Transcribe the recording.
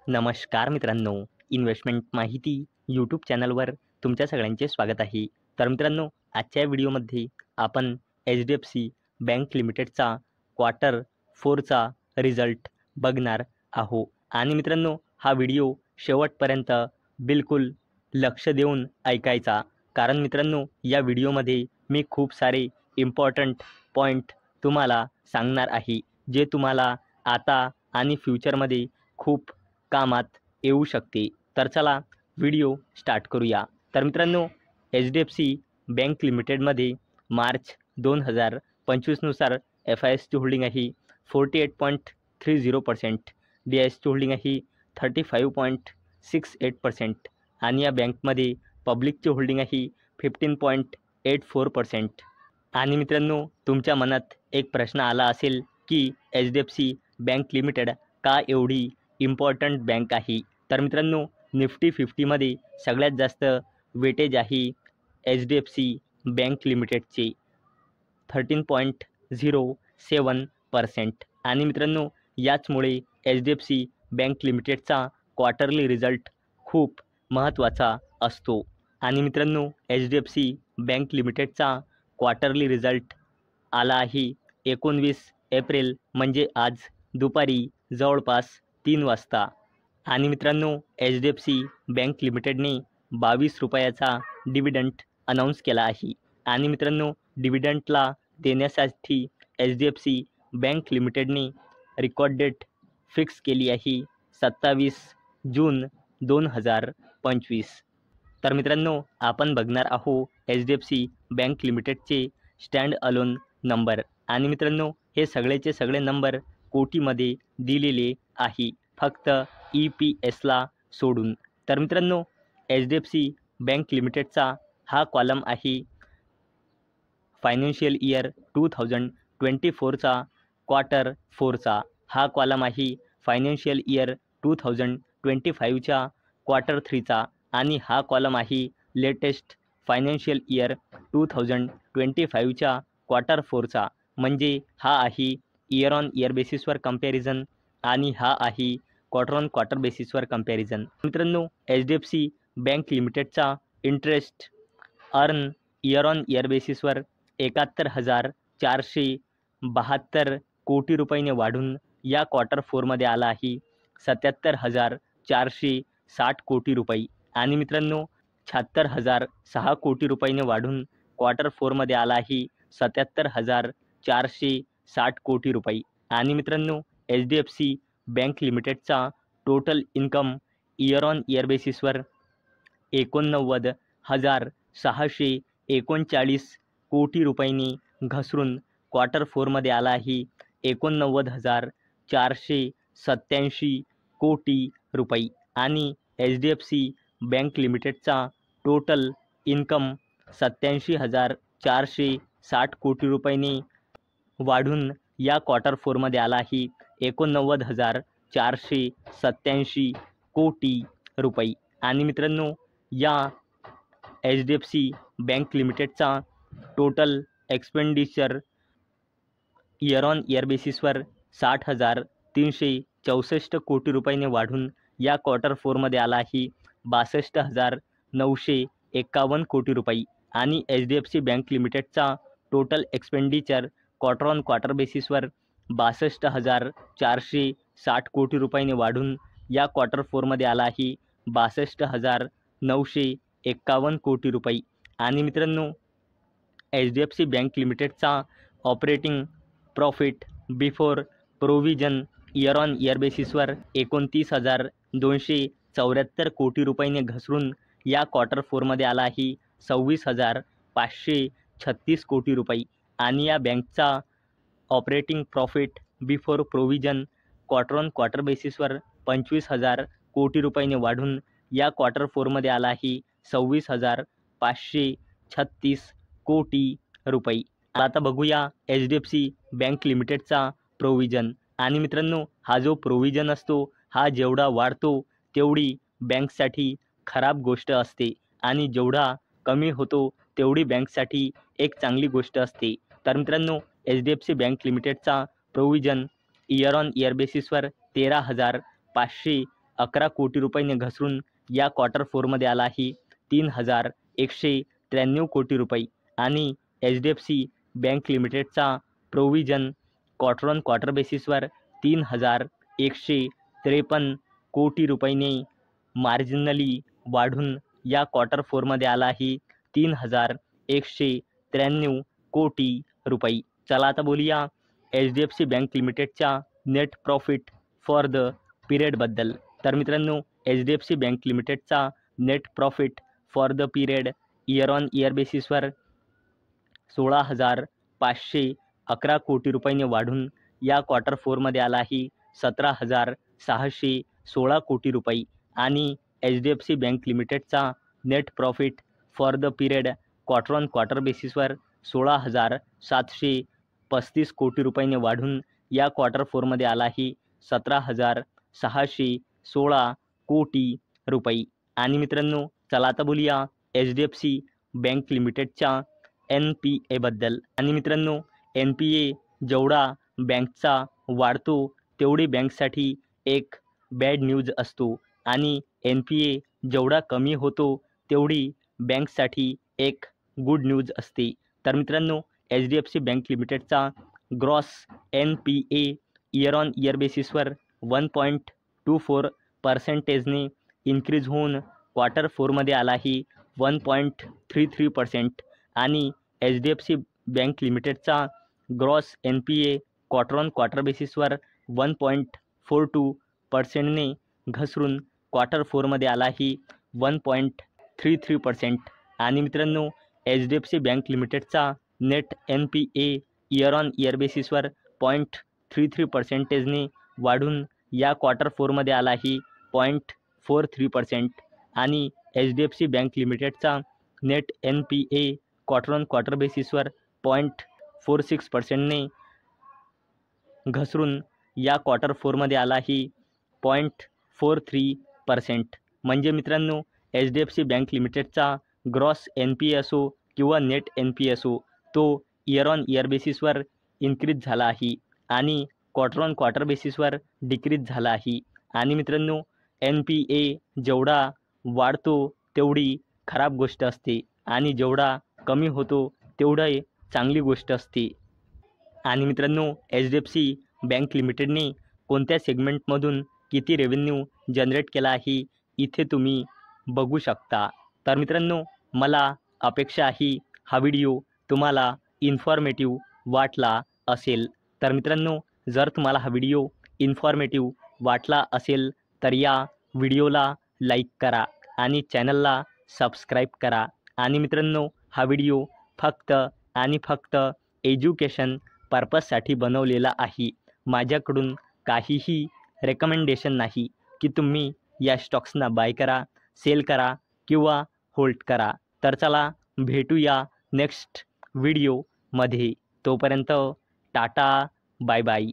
नमस्कार मित्रांनो, इन्व्हेस्टमेंट माहिती यूट्यूब चॅनलवर तुमच्या सगळ्यांचे स्वागत आहे. तर मित्रांनो, आजच्या व्हिडिओमध्ये आपण HDFC बँक लिमिटेडचा क्वार्टर 4चा रिझल्ट बघणार आहोत. आणि मित्रांनो, हा व्हिडिओ शेवटपर्यंत बिलकुल लक्ष देऊन ऐकायचा, कारण मित्रांनो, या व्हिडिओमध्ये मी खूप सारे इम्पॉर्टंट पॉईंट तुम्हाला सांगणार आहे, जे तुम्हाला आता आणि फ्युचरमध्ये खूप कामात येऊ शकते. तर चला व्हिडिओ स्टार्ट करूया. तर मित्रांनो, HDFC बँक लिमिटेडमध्ये मार्च 2025नुसार FISची होल्डिंग आहे 48.30%, DISची होल्डिंग आहे 35.68% आणि या बँकमध्ये पब्लिकची होल्डिंग आहे 15.84%. आणि मित्रांनो, तुमच्या मनात एक प्रश्न आला असेल की HDFC बँक लिमिटेड का एवढी इम्पॉर्टंट बँक आहे. तर मित्रांनो, निफ्टी 50मध्ये सगळ्यात जास्त वेटेज आहे HDFC बँक लिमिटेडचे 13.07%. आणि मित्रांनो, याचमुळे HDFC बँक लिमिटेडचा क्वार्टरली रिझल्ट खूप महत्त्वाचा असतो. आणि मित्रांनो, HDFC बँक लिमिटेडचा क्वार्टरली रिझल्ट आला आहे 19 एप्रिल, म्हणजे आज दुपारी जवळपास 3 वाजता. आणि मित्रांनो, HDFC बँक लिमिटेडने 22 रुपयाचा डिव्हिडंड अनाऊन्स केला आहे. आणि मित्रांनो, डिव्हिडंडला देण्यासाठी HDFC बँक लिमिटेडने रेकॉर्ड डेट फिक्स केली आहे 27 जून 2025. तर मित्रांनो, आपण बघणार आहोत HDFC बँक लिमिटेडचे स्टँड अलोन नंबर. आणि मित्रांनो, हे सगळेचे सगळे नंबर कोटीमध्ये दिलेले आहे, फक्त EPSला सोडून. तर मित्रांनो, HDFC बँक लिमिटेडचा हा कॉलम आहे फायनान्शियल इयर 2024चा क्वार्टर 4चा. हा कॉलम आहे फायनान्शियल इयर 2025च्या क्वार्टर 3चा. आणि हा कॉलम आहे लेटेस्ट फायनान्शियल इयर 2025च्या क्वार्टर 4चा. म्हणजे हा आहे इयर ऑन इयर बेसिसवर कंपॅरिझन आणि हा आहे क्वार्टर ऑन क्वार्टर बेसिसवर कंपॅरिझन. मित्रांनो, HDFC बँक लिमिटेडचा interest earn year on year बेसिसवर 71,472 कोटी रुपयाने वाढून या क्वार्टर 4मध्ये आला आहे 77,460 कोटी रुपये. आणि मित्रांनो, 76,006 कोटी रुपयाने वाढून क्वार्टर 4मध्ये आला आहे 77,460 कोटी रुपये. आणि मित्रांनो, HDFC बँक लिमिटेडचा total income year on year बेसिसवर 89,639 कोटी रुपयांनी घसरून क्वार्टर 4मध्ये आला आहे 89,487 कोटी रुपये. आणि HDFC बँक लिमिटेडचा टोटल इन्कम 87,460 कोटी रुपयांनी वाढून या क्वार्टर 4मध्ये आला आहे 89,487 कोटी रुपये. आणि मित्रांनो, या HDFC बँक लिमिटेडचा total expenditure year on year बेसिसवर 60,364 कोटी रुपयाने वाढून या क्वार्टर 4मध्ये आला आहे 62,951 कोटी रुपये. आणि HDFC बँक लिमिटेडचा total expenditure quarter on quarter बेसिसवर 62,460 कोटी रुपयाने वाढून या क्वार्टर 4मध्ये आला आहे 62,951 कोटी रुपये. आणि मित्रांनो, HDFC बँक लिमिटेडचा operating profit before provision year on year बेसिसवर 29,274 कोटी रुपयाने घसरून या क्वार्टर 4मध्ये आला आहे 26,536 कोटी रुपये. आणि या बँकचा operating profit before provision quarter on quarter बेसिसवर 25,000 कोटी रुपयाने वाढून या क्वार्टर 4मध्ये आला आहे 26,536 कोटी रुपये. आता बघूया HDFC बँक लिमिटेडचा प्रोव्हिजन. आणि मित्रांनो, हा जो प्रोव्हिजन असतो, हा जेवढा वाढतो तेवढी बँकसाठी खराब गोष्ट असते, आणि जेवढा कमी होतो तेवढी बँकसाठी एक चांगली गोष्ट असते. तर मित्रांनो, HDFC बँक लिमिटेडचा प्रोव्हिजन इयर ऑन इयर बेसिसवर 13,500 11 कोटी रुपयांनी घसरून या क्वार्टर फोरमध्ये आला आहे 3,193 कोटी रुपये आणि HDFC बँक लिमिटेडचा प्रोव्हिजन क्वार्टर ऑन क्वार्टर बेसिसवर 3,153 कोटी रुपयांनी मार्जिनली वाढून या क्वार्टर फोरमध्ये आला आहे 3,193 कोटी रुपये. चला आता बोलूया HDFC बँक लिमिटेडच्या नेट प्रॉफिट फॉर द पिरियडबद्दल. तर मित्रांनो, HDFC बँक लिमिटेडचा net profit for the period year on year बेसिसवर 16,511 कोटी रुपयांनी वाढून या क्वार्टर फोरमध्ये आला आहे 17,616 कोटी रुपये आणि HDFC बँक लिमिटेडचा net profit for the period quarter on quarter बेसिसवर 16,735 कोटी रुपयांनी वाढून या क्वार्टर फोरमध्ये आला आहे 17,616 कोटी रुपये. आणि मित्रांनो, चला आता बोलूया HDFC बँक लिमिटेडच्या NPA बद्दल. आणि मित्रांनो, NPA जेवढा बँकचा वाढतो तेवढी बँकसाठी एक बॅड न्यूज असतो आणि NPA जेवढा कमी होतो तेवढी बँकसाठी एक गुड न्यूज असते. तर मित्रांनो, HDFC बँक लिमिटेडचा gross NPA year on year बेसिसवर 1.24% इन्क्रीज होऊन क्वार्टर फोरमध्ये आला आहे 1.33% आणि HDFC बँक लिमिटेडचा gross NPA quarter on quarter बेसिसवर 1.42%ने घसरून क्वार्टर फोरमध्ये आला आहे 1.33%. आणि मित्रांनो, HDFC बँक लिमिटेडचा net NPA year on year बेसिसवर 0.33%ने वाढून या क्वार्टर फोरमध्ये आला आहे 0.43% आणि HDFC बँक लिमिटेडचा net NPA quarter on quarter बेसिसवर 0.46%ने घसरून या क्वार्टर फोरमध्ये आला आहे 0.43%. म्हणजे मित्रांनो, HDFC बँक लिमिटेडचा ग्रॉस NPA असो किंवा नेट NPA असो, तो इयर ऑन इयर बेसिसवर इन्क्रीज झाला आहे आणि क्वार्टर ऑन क्वार्टर बेसिसवर डिक्रीज झाला आहे. आणि मित्रांनो, NPA जेवढा वाढतो तेवढी खराब गोष्ट असते आणि जेवढा कमी होतो तेवढी चांगली गोष्ट असते. आणि मित्रांनो, HDFC बँक लिमिटेडने कोणत्या सेगमेंटमधून किती रेव्हेन्यू जनरेट केला आहे इथे तुम्ही बघू शकता. तर मित्रांनो, मला अपेक्षा आहे हा व्हिडिओ तुम्हाला इन्फॉर्मेटिव्ह वाटला असेल. तर मित्रांनो, जर तुम्हाला हा व्हिडिओ इन्फॉर्मेटिव्ह वाटला असेल तर या व्हिडिओला लाईक करा आणि चॅनलला सबस्क्राईब करा. आणि मित्रांनो, हा व्हिडिओ फक्त आणि फक्त एज्युकेशन पर्पजसाठी बनवलेला आहे. माझ्याकडून काहीही रेकमेंडेशन नाही की तुम्ही या स्टॉक्सना बाय करा, सेल करा किंवा होल्ड करा. तर चला भेटूया नेक्स्ट व्हिडिओमध्ये. तोपर्यंत टाटा, बाय बाय.